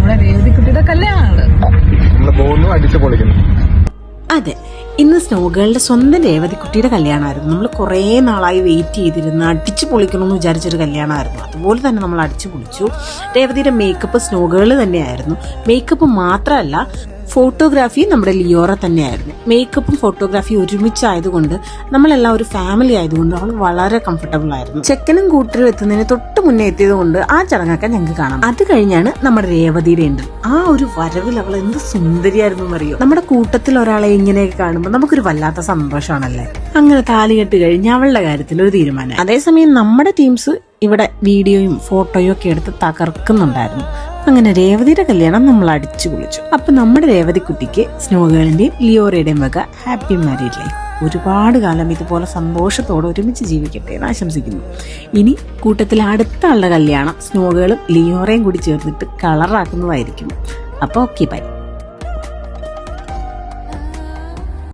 നമ്മുടെ രേവതിക്കുട്ടിയുടെ കല്യാണമാണ്. നമ്മള് പോകുന്നു, അടിച്ചു പൊളിക്കുന്നു. അതെ, ഇന്ന് സ്നോഗേളുടെ സ്വന്തം രേവതിക്കുട്ടിയുടെ കല്യാണമായിരുന്നു. നമ്മൾ കുറേ നാളായി വെയിറ്റ് ചെയ്തിരുന്ന അടിച്ചു പൊളിക്കണമെന്ന് വിചാരിച്ചൊരു കല്യാണമായിരുന്നു. അതുപോലെ തന്നെ നമ്മൾ അടിച്ചു പൊളിച്ചു. രേവതിയുടെ മേക്കപ്പ് സ്നോഗേള് തന്നെയായിരുന്നു. മേക്കപ്പ് മാത്രമല്ല, ഫോട്ടോഗ്രാഫി നമ്മുടെ ലിയോറ തന്നെയായിരുന്നു. മേക്കപ്പും ഫോട്ടോഗ്രാഫി ഒരുമിച്ചായതുകൊണ്ട് നമ്മളെല്ലാം ഒരു ഫാമിലി ആയതുകൊണ്ട് അവൾ വളരെ കംഫർട്ടബിൾ ആയിരുന്നു. ചെക്കനും കൂട്ടരും എത്തുന്നതിന് തൊട്ട് മുന്നേ എത്തിയത് കൊണ്ട് ആ ചടങ്ങൊക്കെ ഞങ്ങൾക്ക് കാണാം. അത് കഴിഞ്ഞാണ് നമ്മുടെ രേവതിയുടെ എൻട്രി. ആ ഒരു വരവിൽ അവൾ എന്ത് സുന്ദരിയായിരുന്നു എന്നറിയോ. നമ്മുടെ കൂട്ടത്തിൽ ഒരാളെ ഇങ്ങനെയൊക്കെ കാണുമ്പോൾ നമുക്കൊരു വല്ലാത്ത സന്തോഷമാണല്ലേ. അങ്ങനെ താലികെട്ട് കഴിഞ്ഞ് അവളുടെ കാര്യത്തിൽ ഒരു തീരുമാനം. അതേസമയം നമ്മുടെ ടീംസ് ഇവിടെ വീഡിയോയും ഫോട്ടോയും ഒക്കെ എടുത്ത് തകർക്കുന്നുണ്ടായിരുന്നു. അങ്ങനെ രേവതിയുടെ കല്യാണം നമ്മൾ അടിച്ചു പൊളിച്ചു. അപ്പൊ നമ്മുടെ രേവതിക്കുട്ടിക്ക് സ്നോഗേളിന്റെയും ലിയോറയുടെയും വക ഹാപ്പി മാരീഡ് ലൈഫ്. ഒരുപാട് കാലം ഇതുപോലെ സന്തോഷത്തോടെ ഒരുമിച്ച് ജീവിക്കട്ടെ എന്ന് ആശംസിക്കുന്നു. ഇനി കൂട്ടത്തിൽ അടുത്ത ആളുടെ കല്യാണം സ്നോഗേളും ലിയോറയും കൂടി ചേർന്നിട്ട് കളറാക്കുന്നതായിരിക്കും. അപ്പൊ ഓക്കെ, ബൈ.